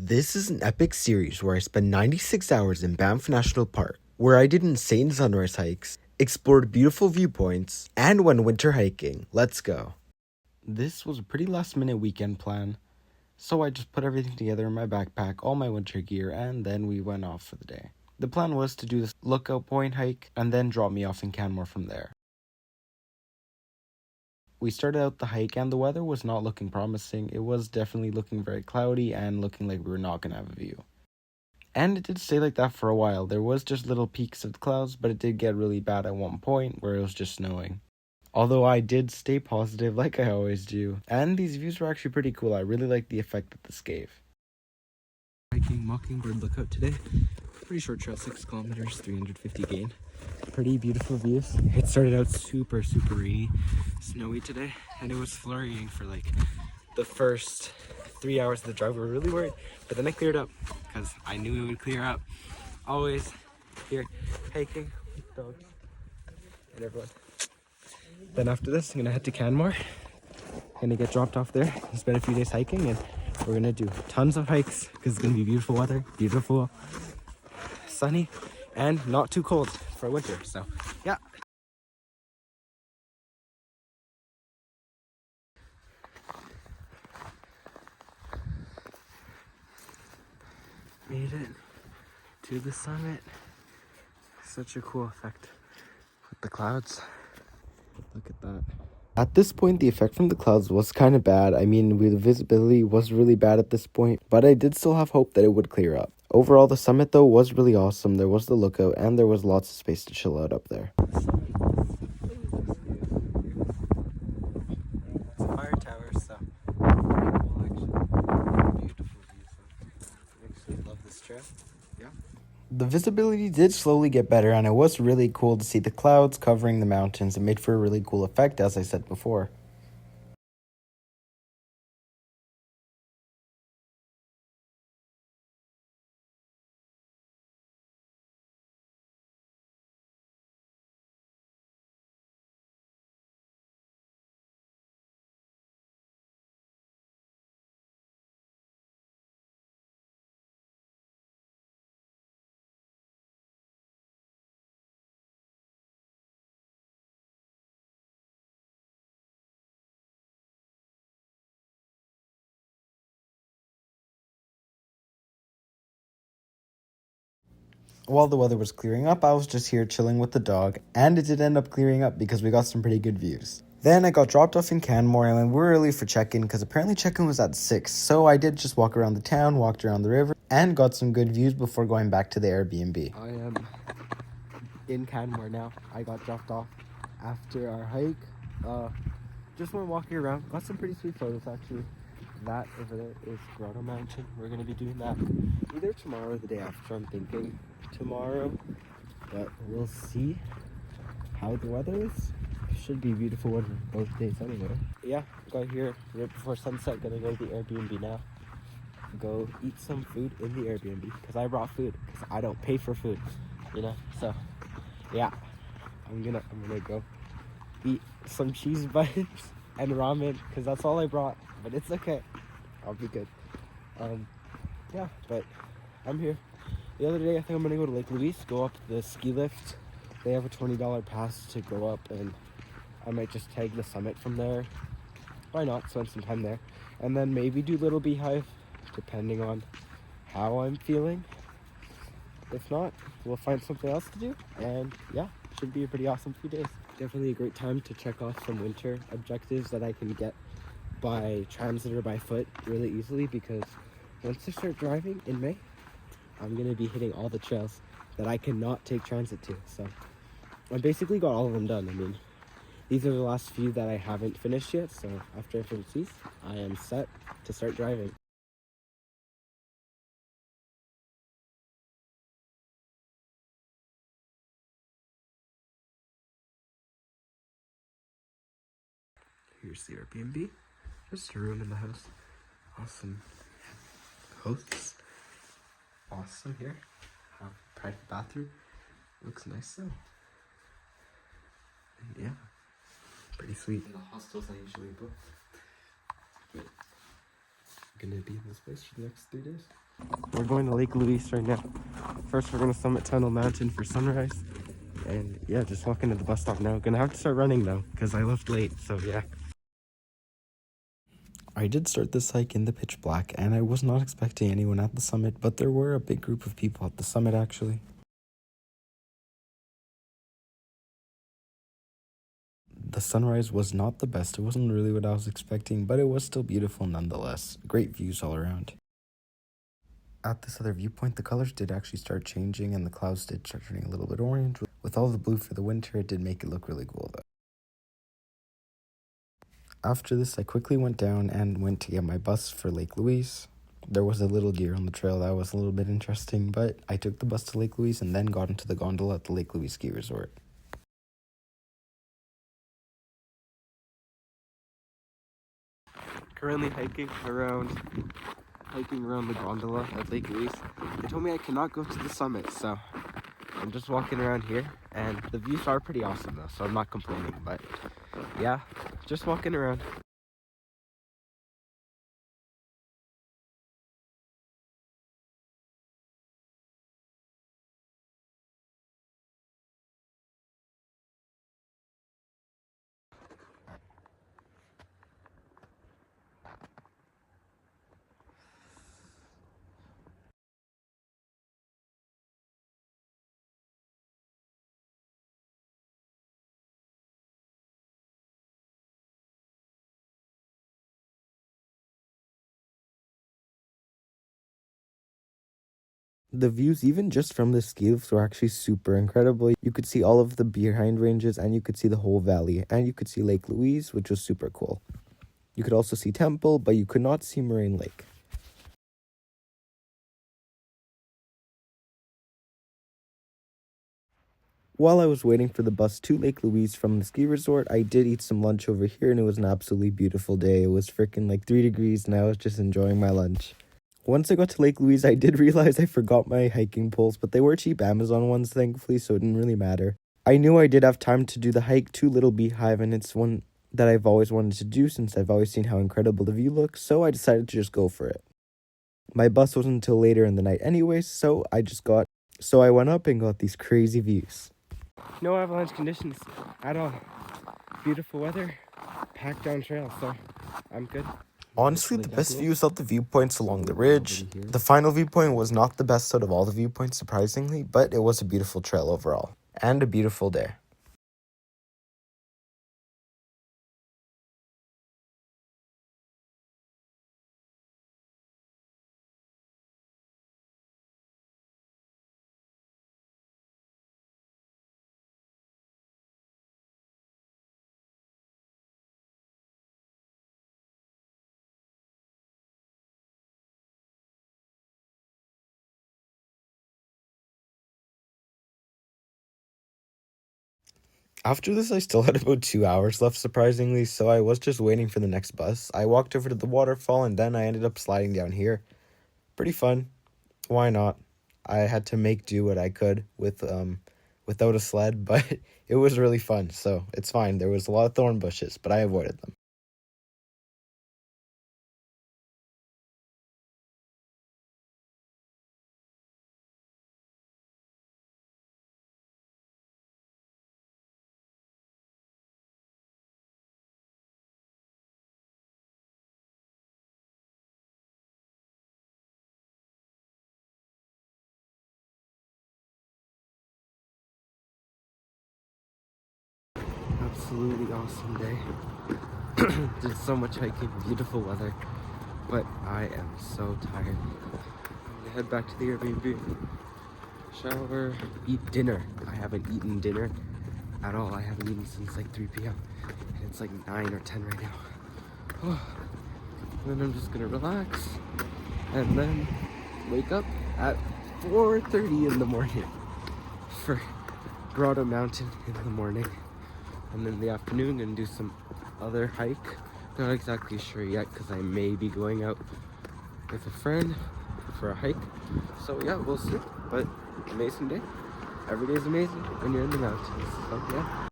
This is an epic series where I spent 96 hours in Banff National Park, where I did insane sunrise hikes, explored beautiful viewpoints, and went winter hiking. Let's go. This was a pretty last minute weekend plan, so I just put everything together in my backpack, all my winter gear, and then we went off for the day. The plan was to do this Lookout Point hike and then drop me off in Canmore from there. We started out the hike and the weather was not looking promising. It was definitely looking very cloudy and looking like we were not going to have a view. And it did stay like that for a while. There was just little peaks of the clouds, but it did get really bad at one point where it was just snowing. Although I did stay positive like I always do. And these views were actually pretty cool. I really liked the effect that this gave. Hiking Mockingbird Lookout today. Pretty short trail, 6 kilometers, 350 gain. Pretty beautiful views. It started out super rainy, snowy today, and it was flurrying for like the first 3 hours of the drive. We were really worried, but then it cleared up because I knew it would clear up. Always here hiking with dogs and everyone. Then after this, I'm gonna head to Canmore. Gonna get dropped off there and spend a few days hiking, and we're gonna do tons of hikes because it's gonna be beautiful weather, beautiful, sunny, and not too cold for winter. So yeah. Made it to the summit. Such a cool effect with the clouds. Look at that. At this point, the effect from the clouds was kind of bad. I mean, the visibility was really bad at this point, but I did still have hope that it would clear up. Overall, the summit, though, was really awesome. There was the lookout, and there was lots of space to chill out up there. It's a fire tower, so beautiful view. I actually love this trail. Yeah. The visibility did slowly get better, and it was really cool to see the clouds covering the mountains. It made for a really cool effect, as I said before. While the weather was clearing up, I was just here chilling with the dog, and it did end up clearing up because we got some pretty good views. Then I got dropped off in Canmore and we were early for check-in because apparently check-in was at 6, so I did just walk around the town, walked around the river, and got some good views before going back to the Airbnb. I am in Canmore now. I got dropped off after our hike. Just went walking around, got some pretty sweet photos actually. That over there is Grotto Mountain. We're going to be doing that either tomorrow or the day after. I'm thinking tomorrow, but we'll see how the weather is. Should be beautiful weather both days anyway. Yeah, got here right before sunset. Gonna go to the Airbnb now. Go eat some food in the Airbnb because I brought food because I don't pay for food, you know. So yeah, I'm gonna go eat some cheese bites and ramen because that's all I brought. But it's okay. I'll be good. Yeah, but I'm here. The other day, I think I'm gonna go to Lake Louise, go up the ski lift. They have a $20 pass to go up, and I might just tag the summit from there. Why not? Spend some time there. And then maybe do Little Beehive, depending on how I'm feeling. If not, we'll find something else to do. And yeah, should be a pretty awesome few days. Definitely a great time to check off some winter objectives that I can get by transit or by foot really easily, because once I start driving in May, I'm going to be hitting all the trails that I cannot take transit to. So I basically got all of them done. I mean, these are the last few that I haven't finished yet. So after I finish these, I am set to start driving. Here's the Airbnb. Just a room in the house. Awesome hosts. Awesome here. Have a private bathroom. Looks nice though. And yeah, pretty sweet. In the hostels I usually book. But I'm gonna be in this place for the next 3 days. We're going to Lake Louise right now. First, we're gonna summit Tunnel Mountain for sunrise. And yeah, just walking to the bus stop now. Gonna have to start running though, because I left late, so yeah. I did start this hike in the pitch black, and I was not expecting anyone at the summit, but there were a big group of people at the summit actually. The sunrise was not the best. It wasn't really what I was expecting, but it was still beautiful nonetheless. Great views all around. At this other viewpoint, the colors did actually start changing and the clouds did start turning a little bit orange. With all the blue for the winter, it did make it look really cool though. After this, I quickly went down and went to get my bus for Lake Louise. There was a little deer on the trail that was a little bit interesting, but I took the bus to Lake Louise and then got into the gondola at the Lake Louise Ski Resort. Currently hiking around the gondola at Lake Louise. They told me I cannot go to the summit, so I'm just walking around here, and the views are pretty awesome though, so I'm not complaining, but yeah, just walking around. The views, even just from the ski lifts, were actually super incredible. You could see all of the behind ranges, and you could see the whole valley, and you could see Lake Louise, which was super cool. You could also see Temple, but you could not see Moraine Lake. While I was waiting for the bus to Lake Louise from the ski resort, I did eat some lunch over here, and it was an absolutely beautiful day. It was freaking like 3 degrees, and I was just enjoying my lunch. Once I got to Lake Louise, I did realize I forgot my hiking poles, but they were cheap Amazon ones, thankfully, so it didn't really matter. I knew I did have time to do the hike to Little Beehive, and it's one that I've always wanted to do since I've always seen how incredible the view looks, so I decided to just go for it. My bus wasn't until later in the night anyways, so I went up and got these crazy views. No avalanche conditions at all. Beautiful weather, packed down trail, so I'm good. Honestly, the best views of the viewpoints along the ridge. The final viewpoint was not the best out of all the viewpoints, surprisingly, but it was a beautiful trail overall, and a beautiful day. After this, I still had about 2 hours left, surprisingly, so I was just waiting for the next bus. I walked over to the waterfall, and then I ended up sliding down here. Pretty fun. Why not? I had to make do what I could with without a sled, but it was really fun, so it's fine. There was a lot of thorn bushes, but I avoided them. Absolutely awesome day. Did so much hiking, beautiful weather, but I am so tired. I'm gonna head back to the Airbnb, shower, eat dinner. I haven't eaten dinner at all. I haven't eaten since like 3 p.m. and it's like 9 or 10 right now. And then I'm just gonna relax and then wake up at 4:30 in the morning for Grotto Mountain in the morning. And then in the afternoon, gonna do some other hike. Not exactly sure yet because I may be going out with a friend for a hike. So yeah, we'll see. But amazing day. Every day is amazing when you're in the mountains. So yeah.